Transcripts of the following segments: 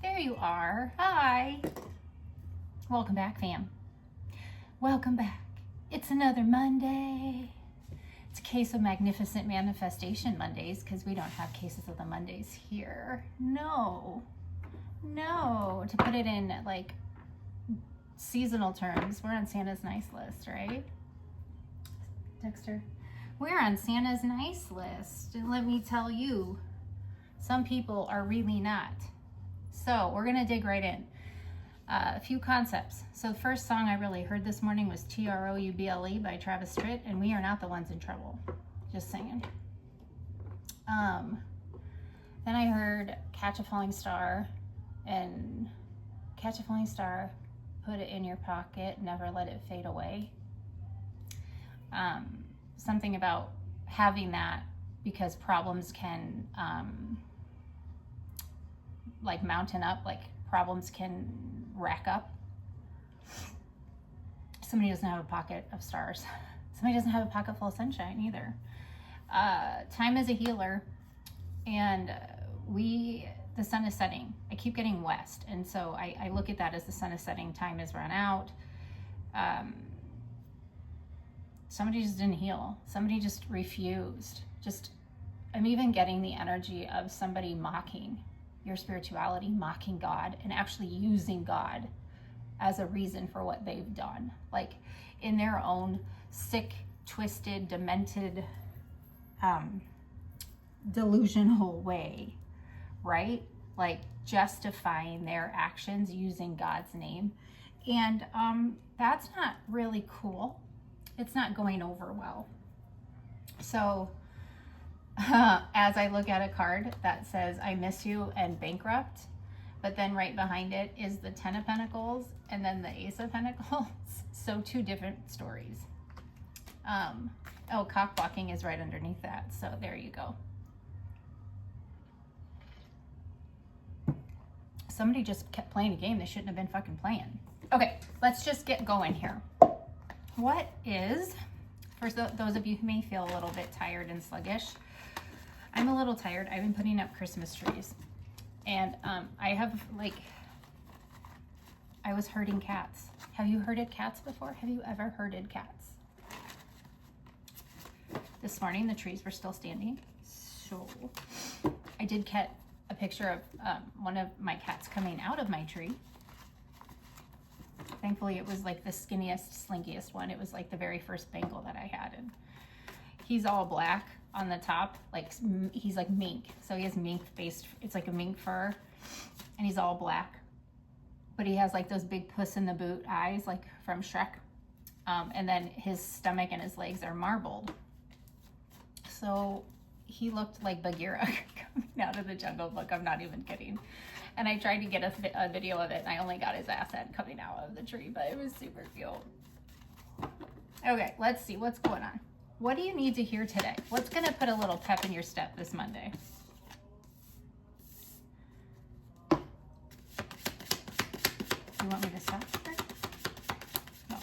There you are. Hi. Welcome back, fam. Welcome back. It's another Monday. It's a case of magnificent manifestation Mondays because we don't have cases of the Mondays here. No. To put it in like seasonal terms, we're on Santa's nice list, right? Dexter. We're on Santa's nice list. And let me tell you, some people are really not. So we're going to dig right in. A few concepts. So the first song I really heard this morning was Trouble by Travis Tritt, and we are not the ones in trouble. Just saying. Then I heard Catch a Falling Star, and Catch a Falling Star, put it in your pocket, never let it fade away. Something about having that because problems can like mountain up, like problems can rack up. Somebody doesn't have a pocket of stars. Somebody doesn't have a pocket full of sunshine either. Time is a healer, and the sun is setting. I keep getting west, and so I look at that as the sun is setting, time is run out. Somebody just didn't heal. Somebody just refused. I'm even getting the energy of somebody mocking your spirituality, mocking God, and actually using God as a reason for what they've done. Like in their own sick, twisted, demented, delusional way, right? Like justifying their actions using God's name. And that's not really cool. It's not going over well. So as I look at a card that says, I miss you and bankrupt, but then right behind it is the Ten of Pentacles and then the Ace of Pentacles. So two different stories. Oh, cock blocking is right underneath that. So there you go. Somebody just kept playing a game they shouldn't have been fucking playing. Okay, let's just get going here. What is, for those of you who may feel a little bit tired and sluggish, I'm a little tired. I've been putting up Christmas trees. And I was herding cats. Have you herded cats before? Have you ever herded cats? This morning, the trees were still standing. So I did get a picture of one of my cats coming out of my tree. Thankfully, it was like the skinniest, slinkiest one. It was like the very first Bengal that I had. And he's all black on the top. Like he's like mink. So he has mink based, it's like a mink fur. And he's all black. But he has like those big Puss in the Boot eyes, like from Shrek. And then his stomach and his legs are marbled. So he looked like Bagheera coming out of the Jungle Book. I'm not even kidding. And I tried to get a video of it, and I only got his ass end coming out of the tree, but it was super cute. Okay, let's see what's going on. What do you need to hear today? What's going to put a little pep in your step this Monday? Do you want me to stop? No.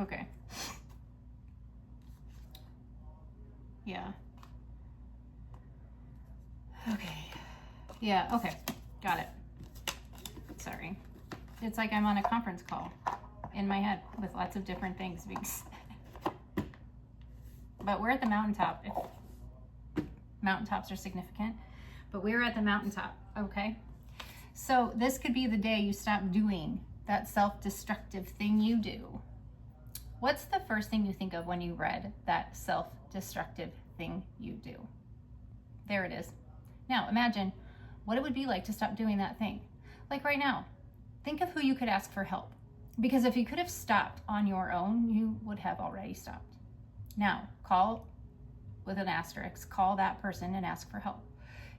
Okay. Yeah. Okay. Yeah, okay. Got it. Sorry. It's like I'm on a conference call in my head with lots of different things being said. But we're at the mountaintop. If mountaintops are significant. But we're at the mountaintop, okay? So this could be the day you stop doing that self-destructive thing you do. What's the first thing you think of when you read that self-destructive thing you do? There it is. Now imagine what it would be like to stop doing that thing. Like right now, think of who you could ask for help. Because if you could have stopped on your own, you would have already stopped. Now, call with an asterisk, call that person and ask for help.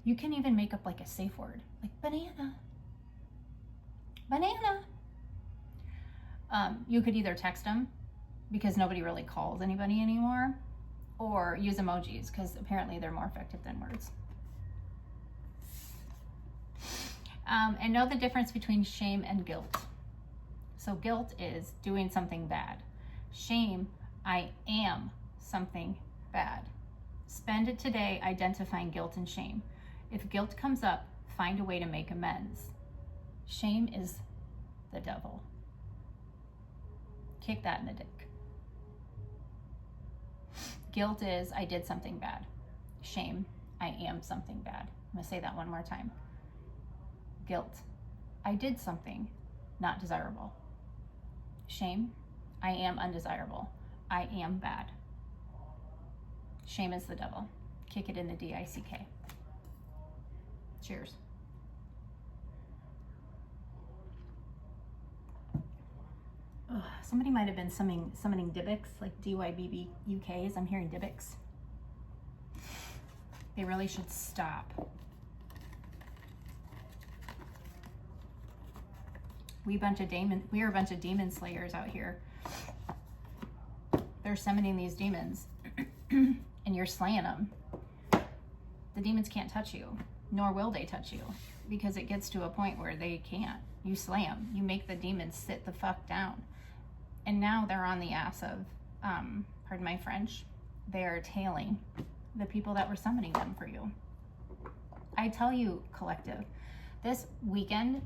You can even make up like a safe word, like banana. Banana. You could either text them, because nobody really calls anybody anymore, or use emojis, because apparently they're more effective than words. And know the difference between shame and guilt. So guilt is doing something bad. Shame, I am something bad. Spend it today identifying guilt and shame. If guilt comes up, find a way to make amends. Shame is the devil. Kick that in the dick. Guilt is, I did something bad. Shame, I am something bad. I'm going to say that one more time. Guilt, I did something not desirable. Shame, I am undesirable. I am bad. Shame is the devil. Kick it in the D-I-C-K. Cheers. Ugh, somebody might have been summoning Dybbuk's, like D-Y-B-B-U-K's. I'm hearing Dybbuk's. They really should stop. We are a bunch of demon slayers out here. They're summoning these demons and you're slaying them. The demons can't touch you, nor will they touch you, because it gets to a point where they can't. You slay them. You make the demons sit the fuck down. And now they're on the ass of, pardon my French, they are tailing the people that were summoning them for you. I tell you, collective, this weekend,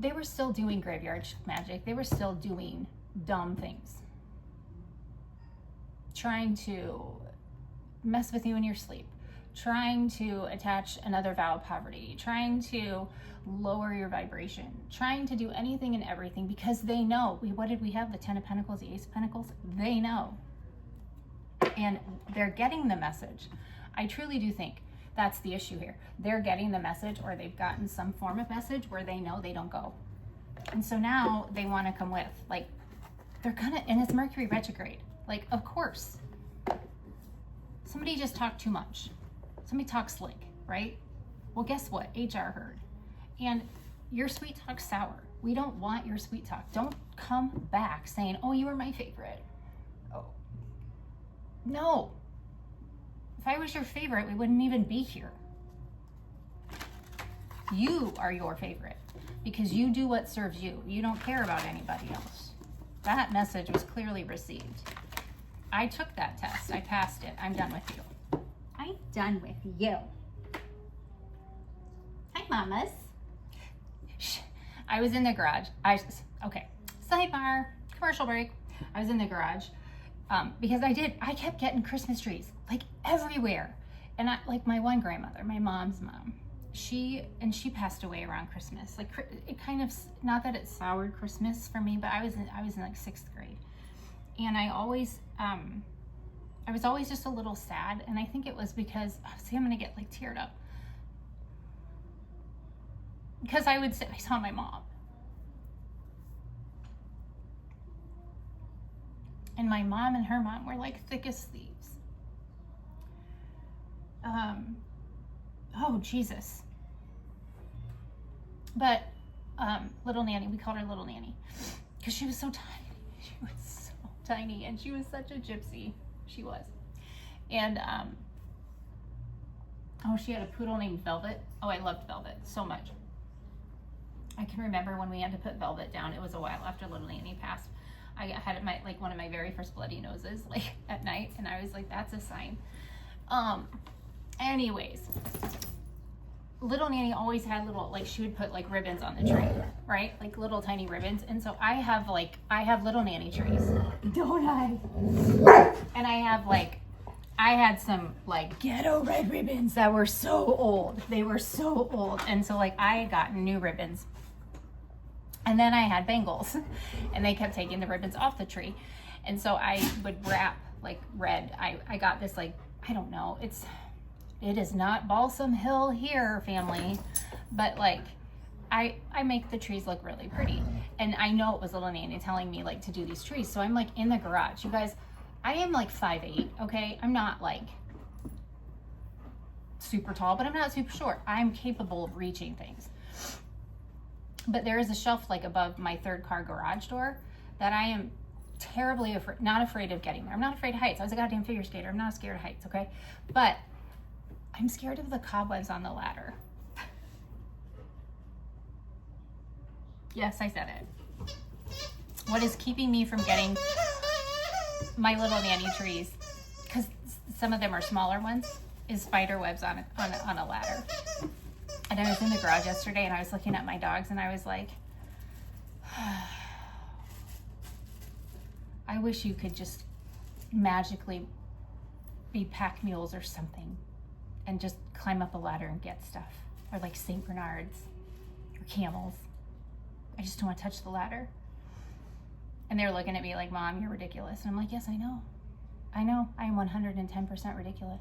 they were still doing graveyard magic. They were still doing dumb things. Trying to mess with you in your sleep. Trying to attach another vow of poverty. Trying to lower your vibration. Trying to do anything and everything because they know. What did we have? The Ten of Pentacles, the Ace of Pentacles? They know. And they're getting the message. I truly do think that's the issue here. They're getting the message, or they've gotten some form of message where they know they don't go. And so now they want to come with, like, they're gonna, and it's Mercury retrograde. Like, of course. Somebody just talked too much. Somebody talked slick, right? Well, guess what? HR heard. And your sweet talk's sour. We don't want your sweet talk. Don't come back saying, oh, you were my favorite. Oh, no. If I was your favorite, we wouldn't even be here. You are your favorite because you do what serves you. You don't care about anybody else. That message was clearly received. I took that test. I passed it. I'm done with you. I'm done with you. Hi, mamas. Shh. I was in the garage. Okay. Sidebar. Commercial break. I was in the garage because I kept getting Christmas trees like everywhere. And like my one grandmother, my mom's mom, she passed away around Christmas. Like it kind of, not that it soured Christmas for me, but I was in like 6th grade. And I was always just a little sad. And I think it was because, see, I'm going to get like teared up. Because I saw my mom. And my mom and her mom were like thick as thieves. Oh, Jesus. But little Nanny, we called her Little Nanny. Because she was so tiny. She was so tiny. And she was such a gypsy. She was. And, she had a poodle named Velvet. Oh, I loved Velvet so much. I can remember when we had to put Velvet down. It was a while after Little Nanny passed. I had one of my very first bloody noses, like at night, and I was like, that's a sign. Anyways, Little Nanny always had little, like, she would put like ribbons on the tree, right? Like little tiny ribbons. And so I have Little Nanny trees, don't I? And I had some like ghetto red ribbons that were so old. They were so old. And so like I got new ribbons. And then I had bangles, and they kept taking the ribbons off the tree. And so I would wrap like red. I got this, like, I don't know. It is not Balsam Hill here, family, but like I make the trees look really pretty. And I know it was Little Nanny telling me like to do these trees. So I'm like in the garage. You guys, I am like 5'8", okay? I'm not like super tall, but I'm not super short. I'm capable of reaching things. But there is a shelf like above my 3rd car garage door that I am terribly not afraid of getting there. I'm not afraid of heights. I was a goddamn figure skater. I'm not scared of heights, okay? But I'm scared of the cobwebs on the ladder. Yes, I said it. What is keeping me from getting my little nanny trees, because some of them are smaller ones, is spider webs on a ladder. And I was in the garage yesterday and I was looking at my dogs and I was like, I wish you could just magically be pack mules or something and just climb up a ladder and get stuff. Or like St. Bernards or camels. I just don't want to touch the ladder. And they're looking at me like, Mom, you're ridiculous. And I'm like, yes, I know. I know. I am 110% ridiculous.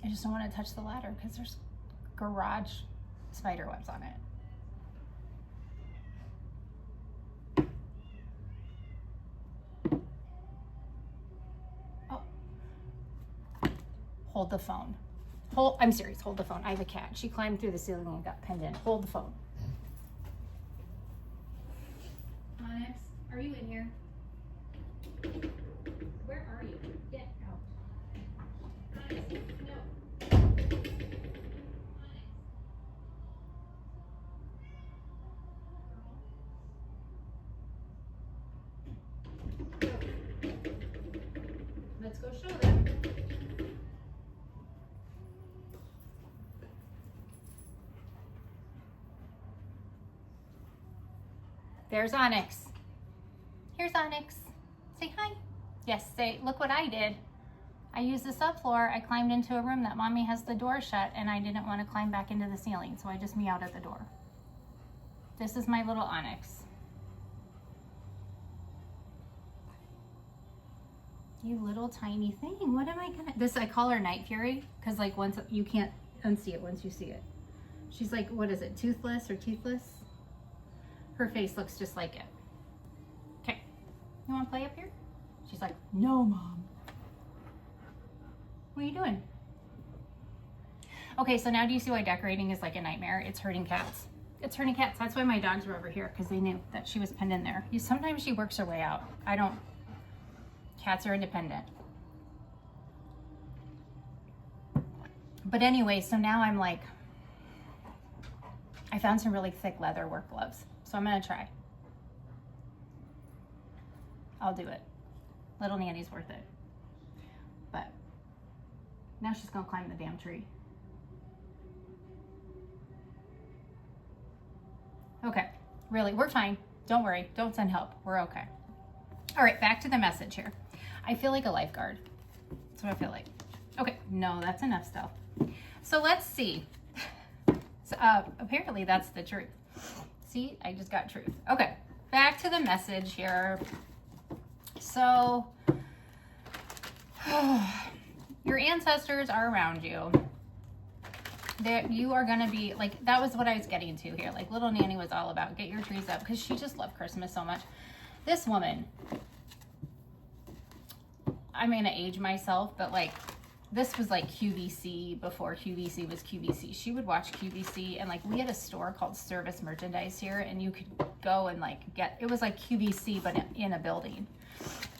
I just don't want to touch the ladder because there's garage spider webs on it. Oh. Hold the phone. I'm serious, hold the phone. I have a cat. She climbed through the ceiling and got pinned in. Hold the phone. Onyx, are you in here? Where are you? Get out. Onyx, no. Let's go show them. There's Onyx. Here's Onyx. Say hi. Yes, say, look what I did. I used the subfloor. I climbed into a room that Mommy has the door shut and I didn't want to climb back into the ceiling, so I just meowed at the door. This is my little Onyx. You little tiny thing. What am I gonna, I call her Night Fury, because like once, you can't unsee it once you see it. She's like, what is it, toothless or toothless? Her face looks just like it. Okay, you wanna play up here? She's like, no, Mom. What are you doing? Okay, so now do you see why decorating is like a nightmare? It's hurting cats. It's hurting cats. That's why my dogs were over here, because they knew that she was pinned in there. Sometimes she works her way out. Cats are independent. But anyway, so now I'm like, I found some really thick leather work gloves. So I'm gonna try. I'll do it. Little Nanny's worth it. But now she's gonna climb the damn tree. Okay, really, we're fine. Don't worry, don't send help, we're okay. All right, back to the message here. I feel like a lifeguard. That's what I feel like. Okay, no, that's enough stuff. So let's see. So, apparently that's the truth. See, I just got truth. Okay, back to the message here. So, your ancestors are around you. That you are gonna be, like, that was what I was getting to here. Like, little Nanny was all about get your trees up, because she just loved Christmas so much. This woman, I'm gonna age myself, but like, this was like QVC before QVC was QVC. She would watch QVC, and like, we had a store called Service Merchandise here, and you could go and like it was like QVC but in a building.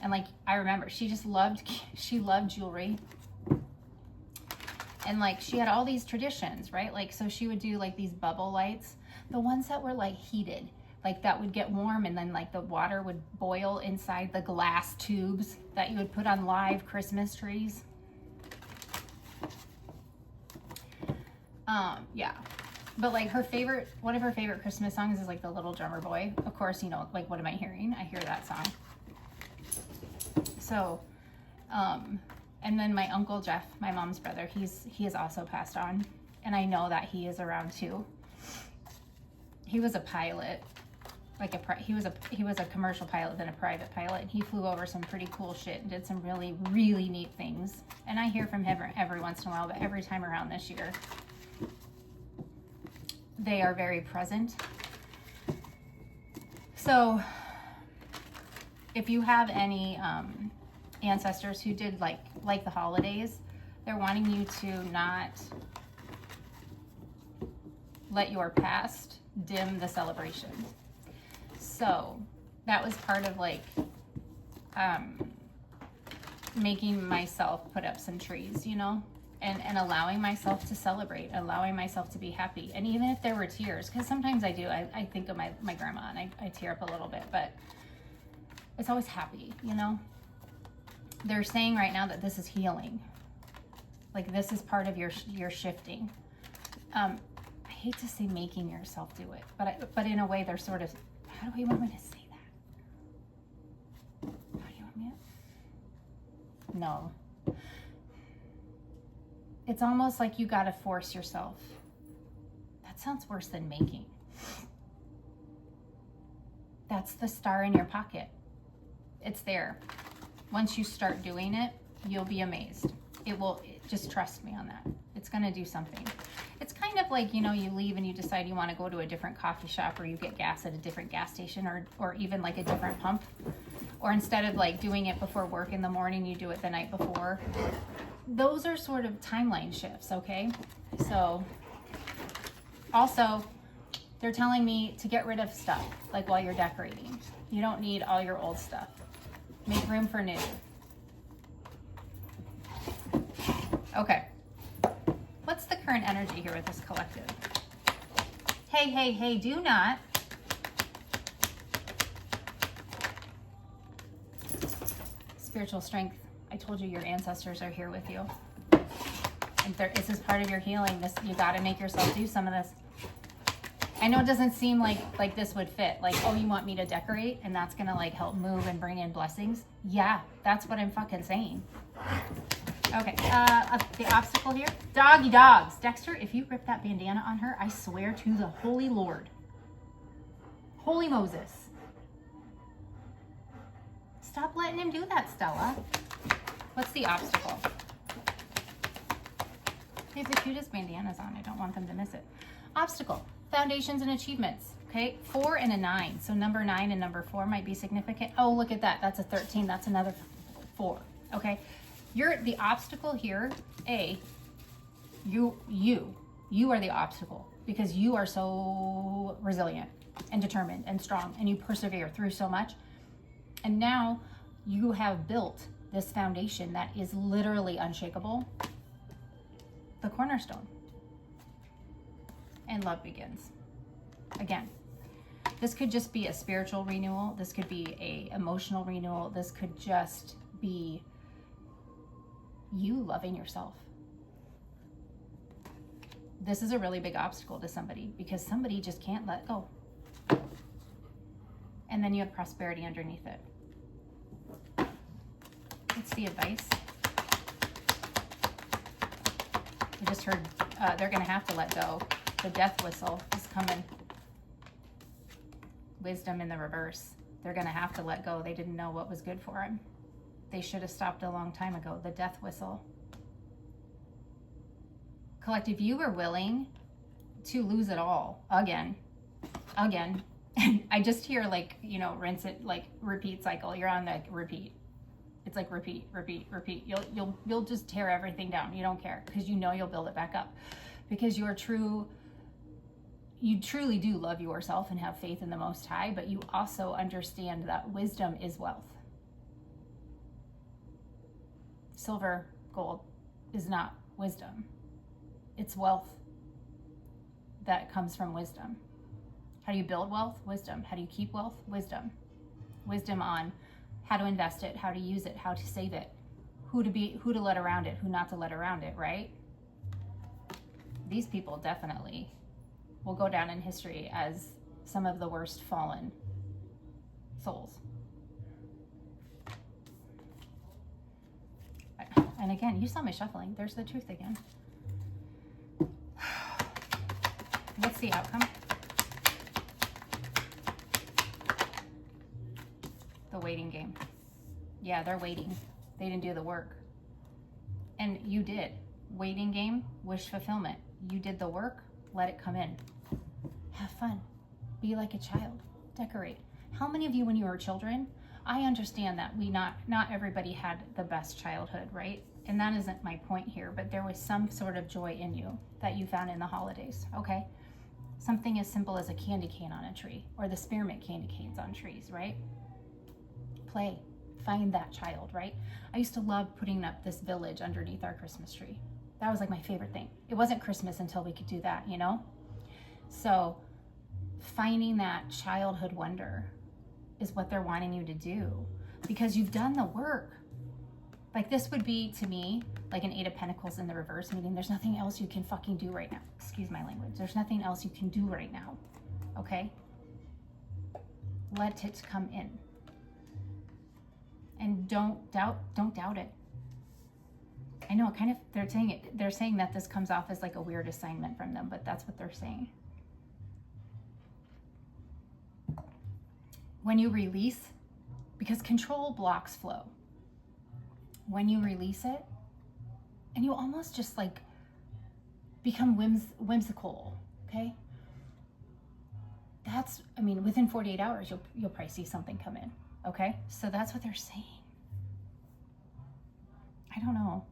And like, I remember she loved jewelry, and like, she had all these traditions, right? Like, so she would do like these bubble lights, the ones that were like heated, like that would get warm, and then like the water would boil inside the glass tubes that you would put on live Christmas trees. Yeah, but like one of her favorite Christmas songs is like The Little Drummer Boy. Of course, you know, like, what am I hearing? I hear that song. So, and then my Uncle Jeff, my mom's brother, he has also passed on, and I know that he is around too. He was a pilot, like he was a commercial pilot, then a private pilot, and he flew over some pretty cool shit and did some really, really neat things. And I hear from him every once in a while, but every time around this year, they are very present. So if you have any ancestors who did like the holidays, they're wanting you to not let your past dim the celebration. So that was part of like making myself put up some trees, you know, and allowing myself to celebrate, allowing myself to be happy. And even if there were tears, because sometimes I do, I think of my grandma and I tear up a little bit, but it's always happy, you know? They're saying right now that this is healing. Like this is part of your shifting. I hate to say making yourself do it, but in a way they're sort of, how do you want me to say that? How do you want me to? No. It's almost like you got to force yourself. That sounds worse than making. That's the star in your pocket. It's there. Once you start doing it, you'll be amazed. Just trust me on that. It's going to do something. It's kind of like, you know, you leave and you decide you want to go to a different coffee shop, or you get gas at a different gas station, or even like a different pump. Or instead of like doing it before work in the morning, you do it the night before. Those are sort of timeline shifts, okay? So also, they're telling me to get rid of stuff, like while you're decorating. You don't need all your old stuff. Make room for new. Okay. What's the current energy here with this collective? Hey, hey, hey, do not. Spiritual strength. I told you your ancestors are here with you. And this is part of your healing. You got to make yourself do some of this. I know it doesn't seem like this would fit. Like, oh, you want me to decorate and that's going to like help move and bring in blessings? Yeah, that's what I'm fucking saying. Okay, the obstacle here. Doggy dogs. Dexter, if you rip that bandana on her, I swear to the Holy Lord. Holy Moses. Stop letting him do that, Stella. What's the obstacle? They have the cutest bandanas on. I don't want them to miss it. Obstacle. Foundations and achievements. Okay, 4 and a 9. So number 9 and number 4 might be significant. Oh, look at that. That's a 13. That's another 4. Okay. The obstacle here, you are the obstacle because you are so resilient and determined and strong and you persevere through so much. And now you have built this foundation that is literally unshakable. The cornerstone. And love begins. Again, this could just be a spiritual renewal. This could be a emotional renewal. This could just be you loving yourself. This is a really big obstacle to somebody because somebody just can't let go. And then you have prosperity underneath it. What's the advice? I just heard they're going to have to let go. The death whistle is coming. Wisdom in the reverse. They're going to have to let go. They didn't know what was good for them. They should have stopped a long time ago. The death whistle. Collective, you were willing to lose it all again. I just hear like, you know, rinse it, like repeat cycle. You're on like repeat. It's like repeat. You'll just tear everything down. You don't care because you know you'll build it back up because you truly do love yourself and have faith in the Most High, but you also understand that wisdom is wealth. Silver, gold is not wisdom. It's wealth that comes from wisdom. How do you build wealth? Wisdom. How do you keep wealth? Wisdom. Wisdom on how to invest it, how to use it, how to save it, who to let around it, who not to let around it, right? These people definitely will go down in history as some of the worst fallen souls. And again, you saw me shuffling. There's the truth again. What's the outcome? The waiting game. Yeah, they're waiting. They didn't do the work. And you did. Waiting game, wish fulfillment. You did the work, let it come in. Have fun. Be like a child. Decorate. How many of you, when you were children, I understand that not everybody had the best childhood, right? And that isn't my point here, but there was some sort of joy in you that you found in the holidays, okay? Something as simple as a candy cane on a tree or the spearmint candy canes on trees, right? Play. Find that child, right? I used to love putting up this village underneath our Christmas tree. That was like my favorite thing. It wasn't Christmas until we could do that, you know? So finding that childhood wonder is what they're wanting you to do, because you've done the work. Like this would be, to me, like an 8 of Pentacles in the reverse, meaning there's nothing else you can fucking do right now. Excuse my language. There's nothing else you can do right now, okay? Let it come in. And don't doubt it. I know, kind of, they're saying that this comes off as like a weird assignment from them, but that's what they're saying. When you release, because control blocks flow. When you release it, and you almost just like become whimsical, okay? That's, I mean, within 48 hours, you'll probably see something come in, okay? So that's what they're saying. I don't know.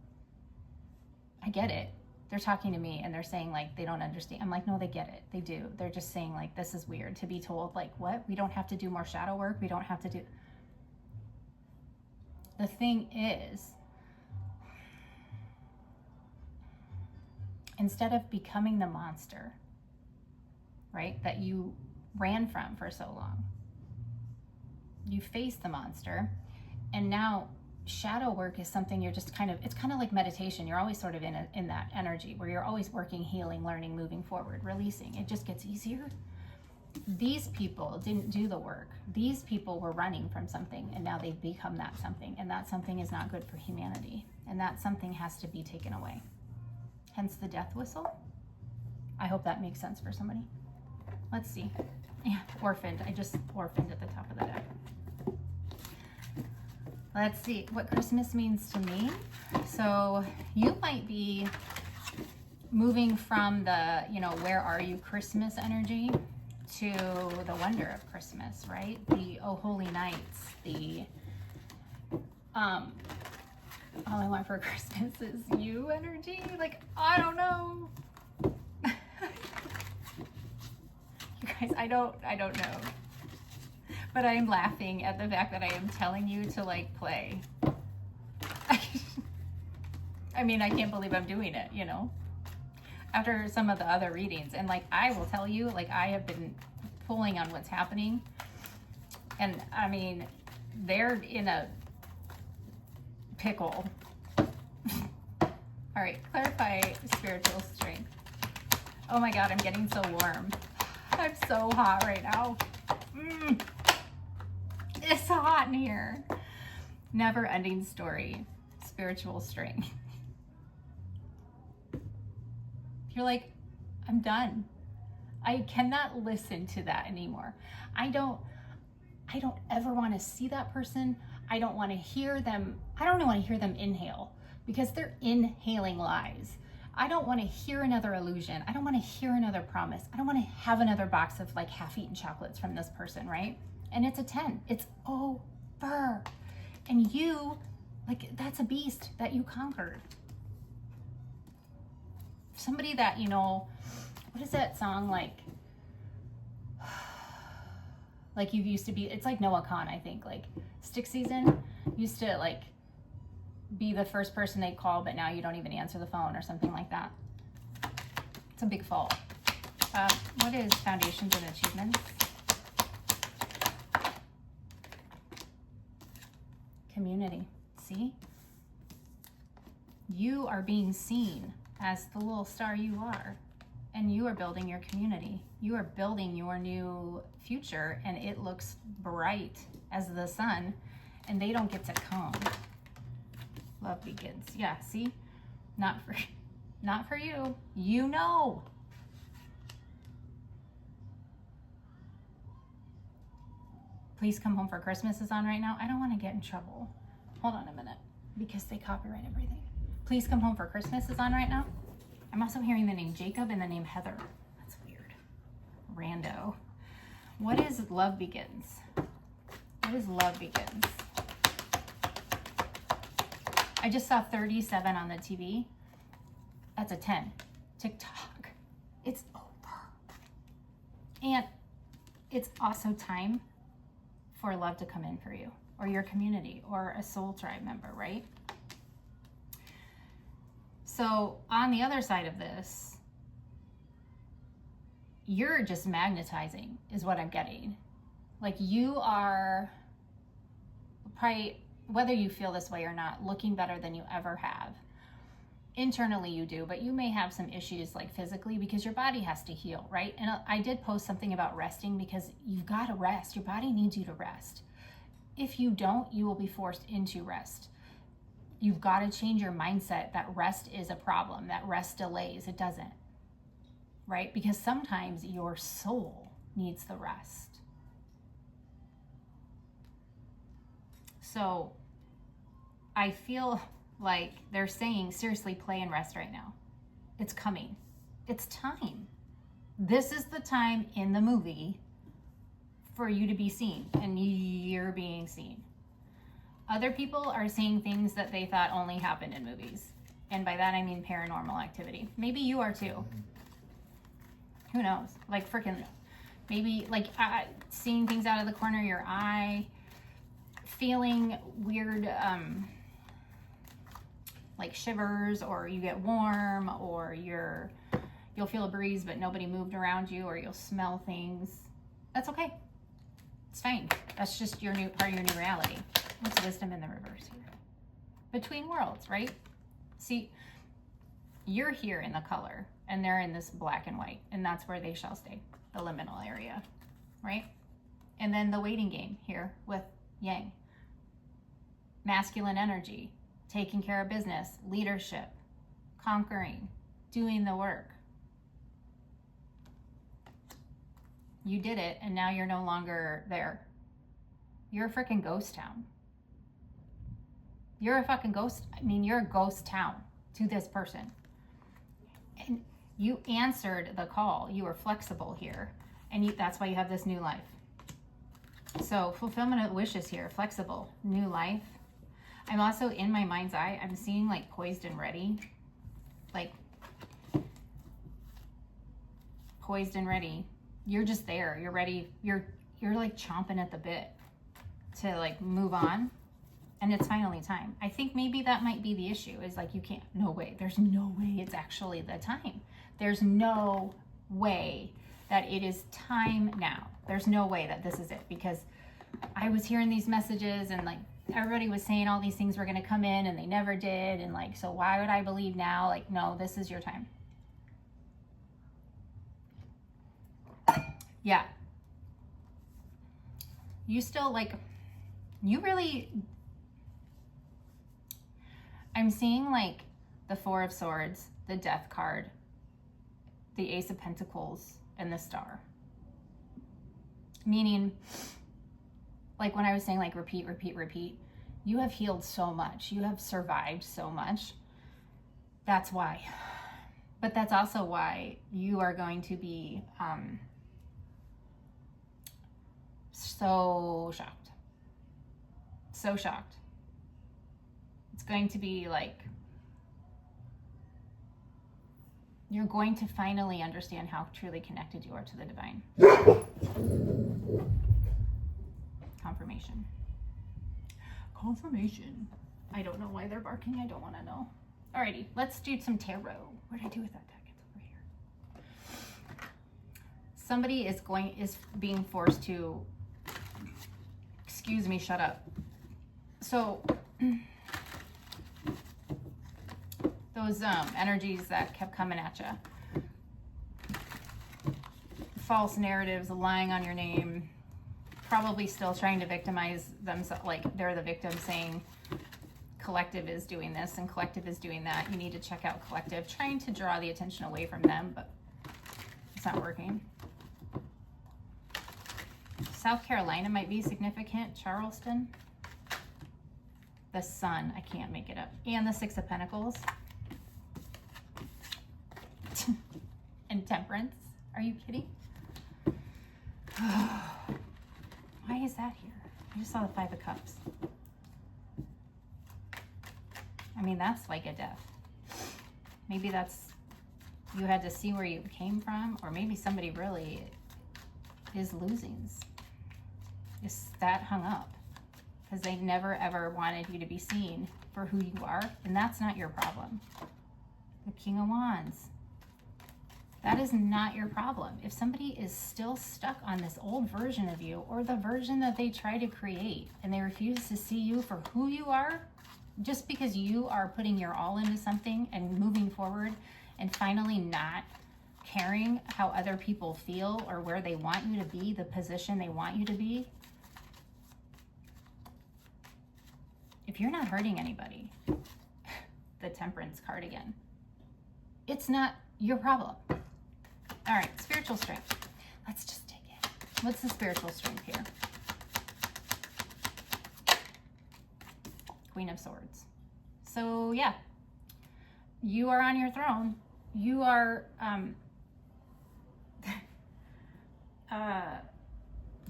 I get it. They're talking to me and they're saying like they don't understand. I'm like, no, they get it. They do. They're just saying like, this is weird to be told like, what? We don't have to do more shadow work. We don't have to do. The thing is, instead of becoming the monster, right, that you ran from for so long, you face the monster, and now shadow work is something you're just kind of, it's kind of like meditation. You're always sort of in that energy where you're always working, healing, learning, moving forward, releasing. It just gets easier. These people didn't do the work. These people were running from something, and now they've become that something, and that something is not good for humanity, and that something has to be taken away. Hence the death whistle. I hope that makes sense for somebody. Let's see. Yeah, orphaned. I just orphaned at the top of the deck. Let's see what Christmas means to me. So you might be moving from the, you know, where are you Christmas energy to the wonder of Christmas, right? The oh holy nights, the all I want for Christmas is you energy. Like, I don't know. You guys, I don't know. But I'm laughing at the fact that I am telling you to like play. I mean, I can't believe I'm doing it, you know, after some of the other readings. And like, I will tell you, like, I have been pulling on what's happening. And I mean, they're in a pickle. All right, clarify spiritual strength. Oh my God, I'm getting so warm. I'm so hot right now. It's hot in here. Never ending story. Spiritual strength. You're like, I'm done. I cannot listen to that anymore. I don't ever want to see that person. I don't want to hear them. I don't want to hear them inhale, because they're inhaling lies. I don't want to hear another illusion. I don't want to hear another promise. I don't want to have another box of like half-eaten chocolates from this person, right? And it's a 10. It's over. And you, like, that's a beast that you conquered. Somebody that, you know, what is that song like? Like you used to be, it's like Noah Khan, I think, like Stick Season used to like be the first person they call, but now you don't even answer the phone or something like that. It's a big fall. What is foundations and achievements? Community. See? You are being seen as the little star you are, and you are building your community. You are building your new future, and it looks bright as the sun, and they don't get to come. Love begins. Yeah, see? Not for you. You know. Please Come Home for Christmas is on right now. I don't want to get in trouble. Hold on a minute, because they copyright everything. Please Come Home for Christmas is on right now. I'm also hearing the name Jacob and the name Heather. That's weird. Rando. What is Love Begins? What is Love Begins? I just saw 37 on the TV. That's a 10. TikTok. It's over. And it's also time for love to come in for you, or your community, or a soul tribe member, right? So on the other side of this, you're just magnetizing is what I'm getting. Like you are probably, whether you feel this way or not, looking better than you ever have. Internally you do, but you may have some issues like physically because your body has to heal, right? And I did post something about resting because you've got to rest. Your body needs you to rest. If you don't, you will be forced into rest. You've got to change your mindset that rest is a problem, that rest delays. It doesn't, right? Because sometimes your soul needs the rest. So I feel like they're saying, seriously, play and rest right now. It's coming. It's time. This is the time in the movie for you to be seen, and you're being seen. Other people are seeing things that they thought only happened in movies. And by that, I mean paranormal activity. Maybe you are too. Who knows? Like freaking, maybe like seeing things out of the corner of your eye, feeling weird, like shivers, or you get warm, or you'll feel a breeze but nobody moved around you, or you'll smell things. That's okay. It's fine. That's just your new part of your new reality. What's wisdom in the reverse here? Between worlds, right? See, you're here in the color and they're in this black and white, and that's where they shall stay, the liminal area, right? And then the waiting game here with yang. Masculine energy, taking care of business, leadership, conquering, doing the work. You did it, and now you're no longer there. You're a freaking ghost town. You're a fucking ghost. I mean, you're a ghost town to this person. And you answered the call. You were flexible here. And that's why you have this new life. So fulfillment of wishes here, flexible, new life. I'm also, in my mind's eye, I'm seeing like poised and ready. Like poised and ready. You're just there. You're ready. You're like chomping at the bit to like move on. And it's finally time. I think maybe that might be the issue, is like you can't, no way. There's no way it's actually the time. There's no way that it is time now. There's no way that this is it, because I was hearing these messages and like everybody was saying all these things were going to come in and they never did. And like, so why would I believe now? Like, no, this is your time. Yeah. You still like, you really, I'm seeing like the Four of Swords, the Death card, the Ace of Pentacles, and the Star. Meaning, like when I was saying like repeat, repeat, repeat, you have healed so much. You have survived so much. That's why. But that's also why you are going to be so shocked. So shocked. It's going to be like, you're going to finally understand how truly connected you are to the divine. Confirmation. Confirmation. I don't know why they're barking. I don't want to know. Alrighty, let's do some tarot. What did I do with that deck? It's over here. Somebody is being forced to, excuse me, shut up. So those energies that kept coming at you, false narratives, lying on your name, probably still trying to victimize themselves, like they're the victim, saying collective is doing this and collective is doing that. You need to check out collective, trying to draw the attention away from them, but it's not working. South Carolina might be significant. Charleston. The Sun, I can't make it up. And the Six of Pentacles. And Temperance. Are you kidding? Why is that here? I just saw the Five of Cups. I mean, that's like a death. Maybe that's, you had to see where you came from, or maybe somebody really is losing. Is that hung up because they never ever wanted you to be seen for who you are, and that's not your problem. The King of Wands. That is not your problem. If somebody is still stuck on this old version of you, or the version that they try to create, and they refuse to see you for who you are, just because you are putting your all into something and moving forward and finally not caring how other people feel or where they want you to be, the position they want you to be. If you're not hurting anybody, the Temperance card again, it's not your problem. All right, spiritual strength. Let's just dig in. What's the spiritual strength here? Queen of Swords. So yeah, you are on your throne. You are,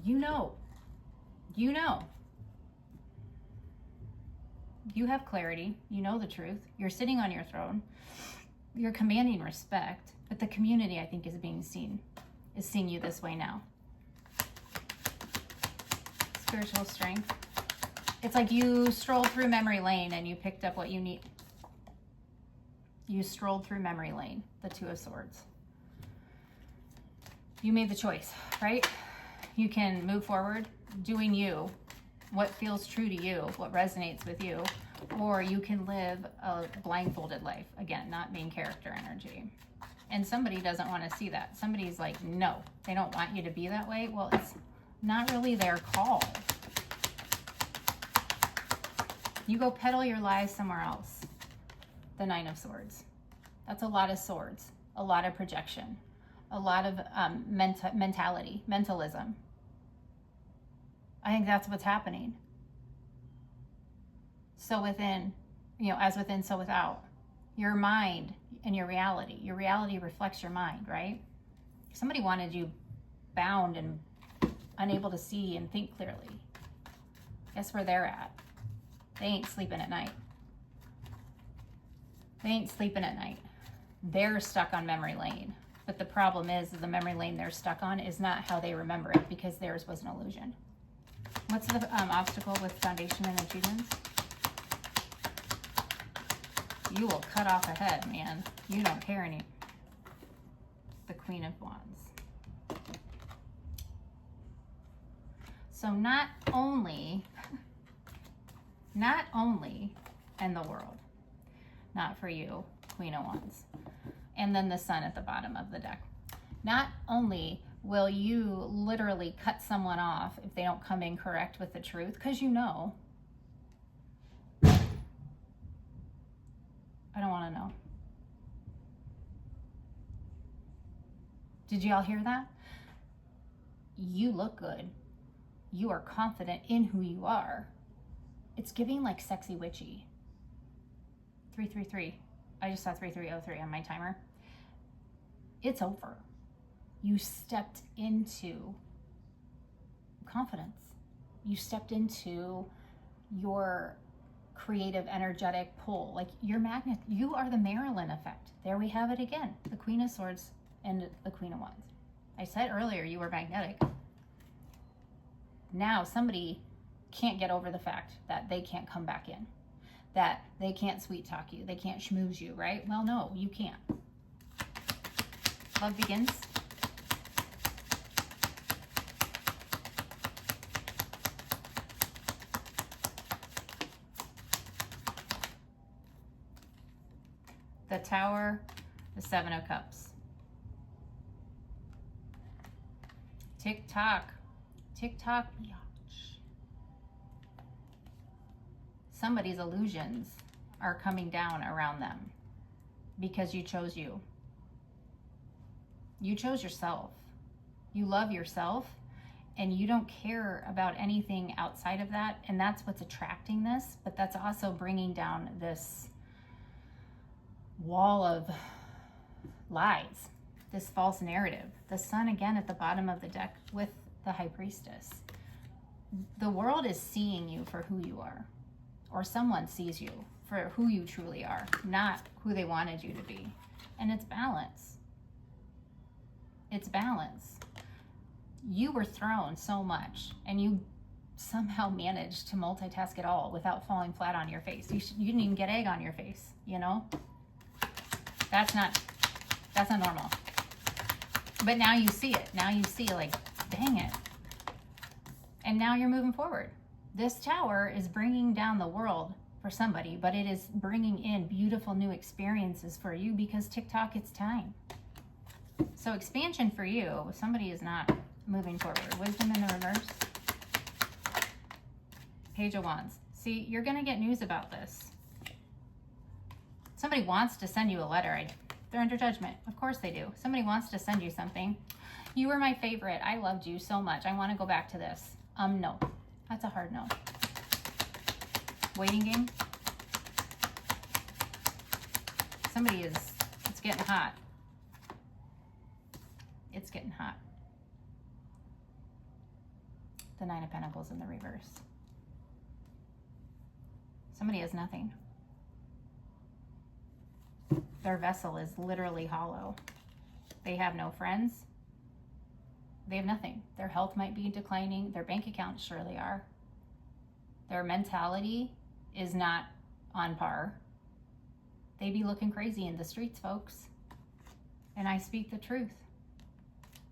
you know. You have clarity. You know the truth. You're sitting on your throne. You're commanding respect, but the community, I think, is seeing you this way now. Spiritual strength. It's like you strolled through memory lane and you picked up what you need. You strolled through memory lane, the Two of Swords. You made the choice, right? You can move forward doing you, what feels true to you, what resonates with you, or you can live a blindfolded life. Again, not main character energy. And somebody doesn't want to see that. Somebody's like, no, they don't want you to be that way. Well, it's not really their call. You go peddle your lies somewhere else. The Nine of Swords. That's a lot of swords, a lot of projection, a lot of mentality, mentalism. I think that's what's happening. So within, as within, so without. Your mind and your reality reflects your mind, right? If somebody wanted you bound and unable to see and think clearly, guess where they're at? They ain't sleeping at night. They ain't sleeping at night. They're stuck on memory lane. But the problem is the memory lane they're stuck on is not how they remember it, because theirs was an illusion. What's the obstacle with foundation and achievements? You will cut off a head, man. You don't care any. The Queen of Wands. So not only in the world, not for you, Queen of Wands. And then the Sun at the bottom of the deck. Not only will you literally cut someone off if they don't come in correct with the truth, because I don't want to know. Did y'all hear that? You look good. You are confident in who you are. It's giving like sexy witchy. 333. I just saw 3303 on my timer. It's over. You stepped into confidence. You stepped into your creative, energetic pull. Like your magnet, you are the Marilyn effect. There we have it again. The Queen of Swords and the Queen of Wands. I said earlier you were magnetic. Now somebody can't get over the fact that they can't come back in. That they can't sweet talk you. They can't schmooze you, right? Well, no, you can't. Love begins. The Tower, the Seven of Cups. Tick tock, biatch. Somebody's illusions are coming down around them because you chose you. You chose yourself. You love yourself and you don't care about anything outside of that. And that's what's attracting this, but that's also bringing down this wall of lies, this false narrative. The Sun again at the bottom of the deck with the High Priestess. The world is seeing you for who you are, or someone sees you for who you truly are, not who they wanted you to be. And it's balance. It's balance. You were thrown so much and you somehow managed to multitask it all without falling flat on your face. You didn't even get egg on your face, That's not normal. But now you see it. Now you see, like, dang it. And now you're moving forward. This tower is bringing down the world for somebody, but it is bringing in beautiful new experiences for you because TikTok, it's time. So expansion for you. Somebody is not moving forward. Wisdom in the reverse. Page of Wands. See, you're going to get news about this. Somebody wants to send you a letter. They're under judgment. Of course they do. Somebody wants to send you something. You were my favorite. I loved you so much. I want to go back to this. No. That's a hard no. Waiting game. Somebody is, it's getting hot. It's getting hot. The Nine of Pentacles in the reverse. Somebody has nothing. Their vessel is literally hollow. They have no friends. They have nothing. Their health might be declining. Their bank accounts surely are. Their mentality is not on par. They be looking crazy in the streets, folks. And I speak the truth.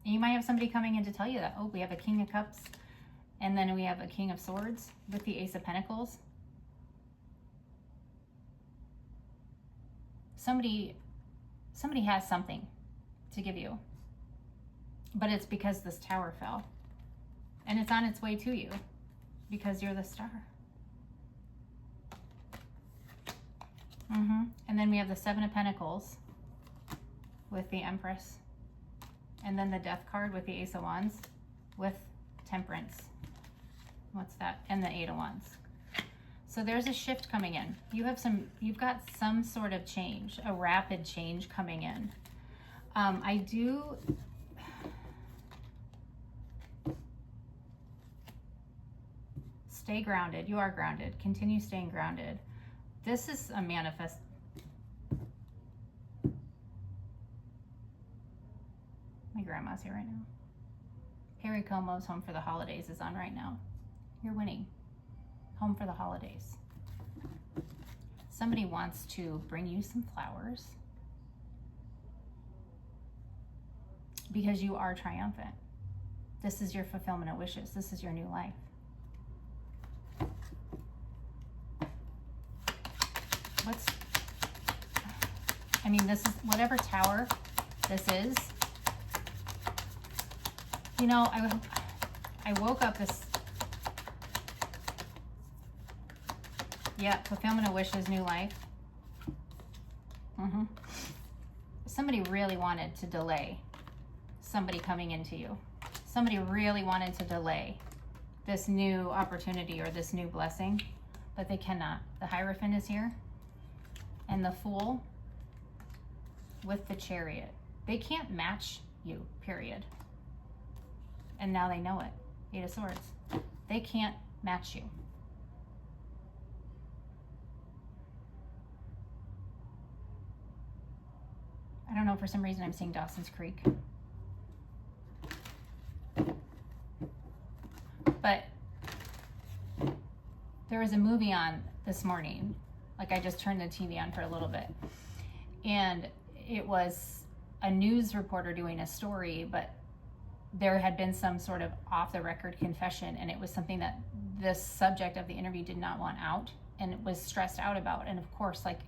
And you might have somebody coming in to tell you that. Oh, we have a King of Cups. And then we have a King of Swords with the Ace of Pentacles. Somebody has something to give you. But it's because this tower fell. And it's on its way to you. Because you're the star. And then we have the Seven of Pentacles with the Empress. And then the Death card with the Ace of Wands with Temperance. What's that? And the Eight of Wands. So there's a shift coming in. You've got some sort of change, a rapid change coming in. Stay grounded. You are grounded. Continue staying grounded. This is a manifest. My grandma's here right now. Perry Como's Home for the Holidays is on right now. You're winning. Home for the holidays. Somebody wants to bring you some flowers because you are triumphant. This is your fulfillment of wishes. This is your new life. This is whatever tower this is. You know, I woke up this, yeah, fulfillment of wishes, new life. Somebody really wanted to delay somebody coming into you. Somebody really wanted to delay this new opportunity or this new blessing, but they cannot. The Hierophant is here, and the Fool with the Chariot. They can't match you, period. And now they know it. Eight of Swords. They can't match you. I don't know, for some reason I'm seeing Dawson's Creek. But there was a movie on this morning. Like, I just turned the TV on for a little bit. And it was a news reporter doing a story, but there had been some sort of off-the-record confession, and it was something that this subject of the interview did not want out and was stressed out about. And of course, like,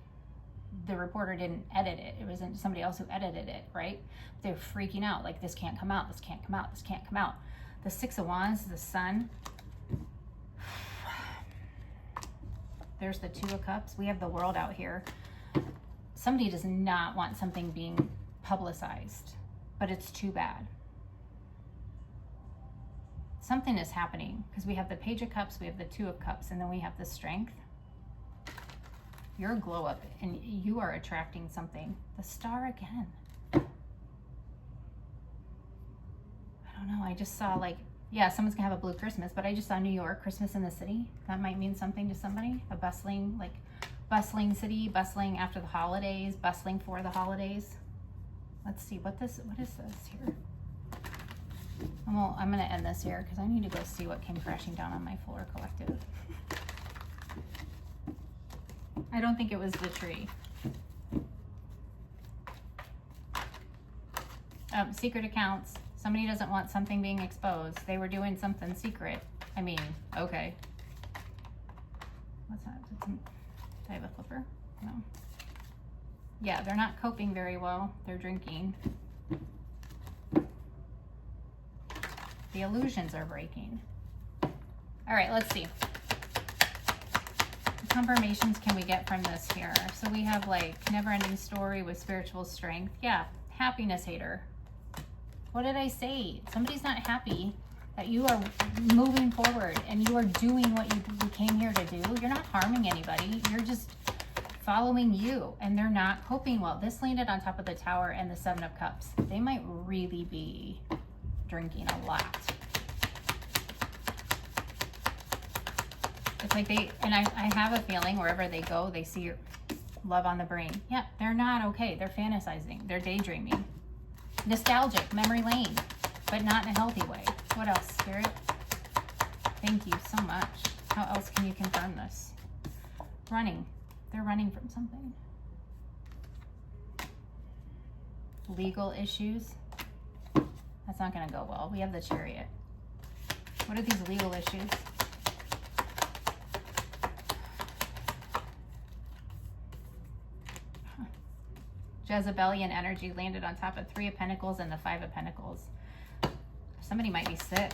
the reporter didn't edit it. It wasn't somebody else who edited it, right? They're freaking out, like, this can't come out, this can't come out, this can't come out. The Six of Wands, the Sun. There's the Two of Cups. We have the World out here. Somebody does not want something being publicized, but it's too bad. Something is happening because we have the Page of Cups, we have the Two of Cups, and then we have the Strength. You're a glow up and you are attracting something. The Star again. I don't know. I just saw, like, yeah, someone's gonna have a blue Christmas, but I just saw New York, Christmas in the city. That might mean something to somebody. A bustling, like, bustling city, bustling after the holidays, bustling for the holidays. Let's see what is this here? Well, I'm gonna end this here because I need to go see what came crashing down on my Fuller Collective. I don't think it was the tree. Secret accounts. Somebody doesn't want something being exposed. They were doing something secret. I mean, okay. What's that? Do I have a flipper? No. Yeah, they're not coping very well. They're drinking. The illusions are breaking. All right, let's see. What confirmations can we get from this here? So we have like never-ending story with spiritual strength. Yeah, happiness hater. What did I say? Somebody's not happy that you are moving forward and you are doing what you came here to do. You're not harming anybody. You're just following you, and they're not coping well. This landed on top of the Tower and the Seven of Cups. They might really be drinking a lot. It's like they, and I have a feeling wherever they go, they see love on the brain. Yeah, they're not okay. They're fantasizing. They're daydreaming. Nostalgic, memory lane, but not in a healthy way. What else, Spirit? Thank you so much. How else can you confirm this? Running. They're running from something. Legal issues. That's not going to go well. We have the Chariot. What are these legal issues? Jezebelian energy landed on top of Three of Pentacles and the Five of Pentacles. Somebody might be sick.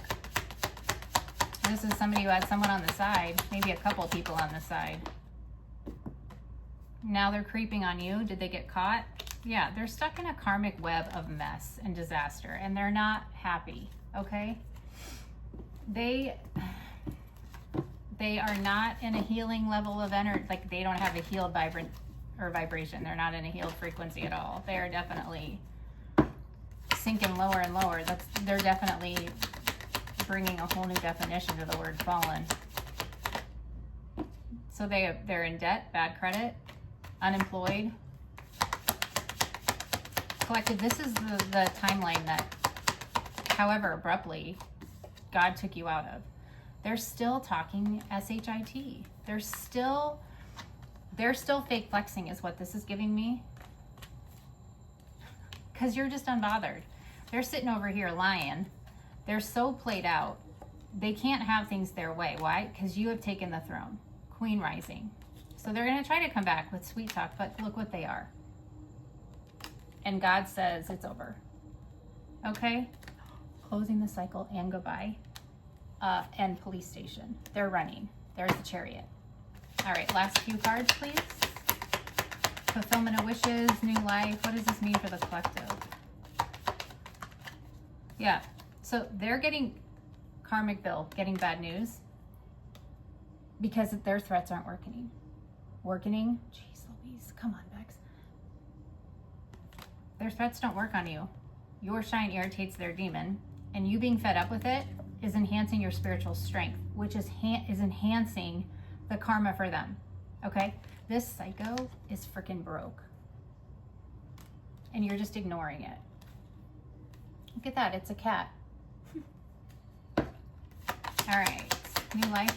This is somebody who had someone on the side, maybe a couple people on the side. Now they're creeping on you. Did they get caught? Yeah, they're stuck in a karmic web of mess and disaster, and they're not happy, okay? They are not in a healing level of energy. Like, they don't have a healed vibration. They're not in a healed frequency at all. They are definitely sinking lower and lower. They're definitely bringing a whole new definition to the word fallen. So they're in debt, bad credit, unemployed. Collective, this is the timeline that, however abruptly, God took you out of. They're still talking SHIT. They're still fake flexing is what this is giving me. Because you're just unbothered. They're sitting over here lying. They're so played out. They can't have things their way. Why? Because you have taken the throne. Queen rising. So they're going to try to come back with sweet talk, but look what they are. And God says it's over. Okay? Closing the cycle and goodbye. And police station. They're running. There's the Chariot. All right, last few cards, please. Fulfillment of wishes, new life. What does this mean for the collective? Yeah, so they're getting karmic bill, getting bad news because their threats aren't working. Jeez Louise, come on, Bex. Their threats don't work on you. Your shine irritates their demon, and you being fed up with it is enhancing your spiritual strength, which is enhancing the karma for them. Okay? This psycho is freaking broke. And you're just ignoring it. Look at that, it's a cat. All right, new life.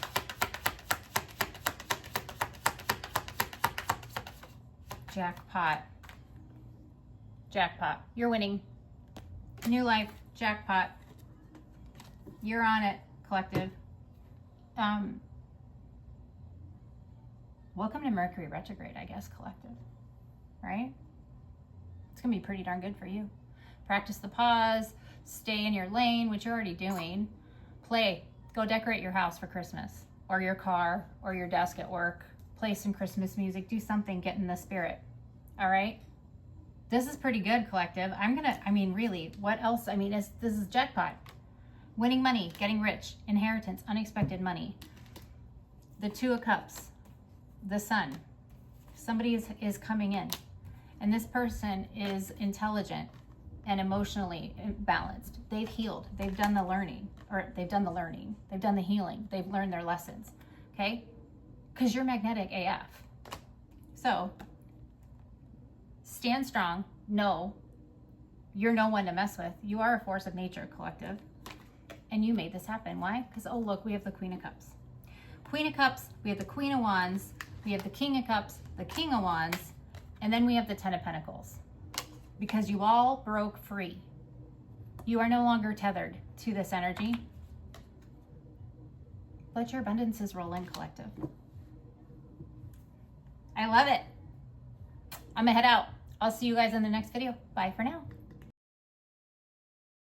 Jackpot. Jackpot. You're winning. New life, jackpot. You're on it, collective. Welcome to Mercury retrograde, I guess, collective. Right? It's going to be pretty darn good for you. Practice the pause. Stay in your lane, which you're already doing. Play. Go decorate your house for Christmas. Or your car. Or your desk at work. Play some Christmas music. Do something. Get in the spirit. All right? This is pretty good, collective. Really, what else? This is jackpot. Winning money. Getting rich. Inheritance. Unexpected money. The Two of Cups. The Sun. Somebody is coming in. And this person is intelligent and emotionally balanced. They've healed. They've done the learning. They've done the healing. They've learned their lessons. Okay? Because you're magnetic AF. So, stand strong. No. You're no one to mess with. You are a force of nature, collective. And you made this happen. Why? Because, oh, look, we have the Queen of Cups. Queen of Cups, we have the Queen of Wands, we have the King of Cups, the King of Wands, and then we have the Ten of Pentacles. Because you all broke free. You are no longer tethered to this energy. Let your abundances roll in, collective. I love it. I'm gonna head out. I'll see you guys in the next video. Bye for now.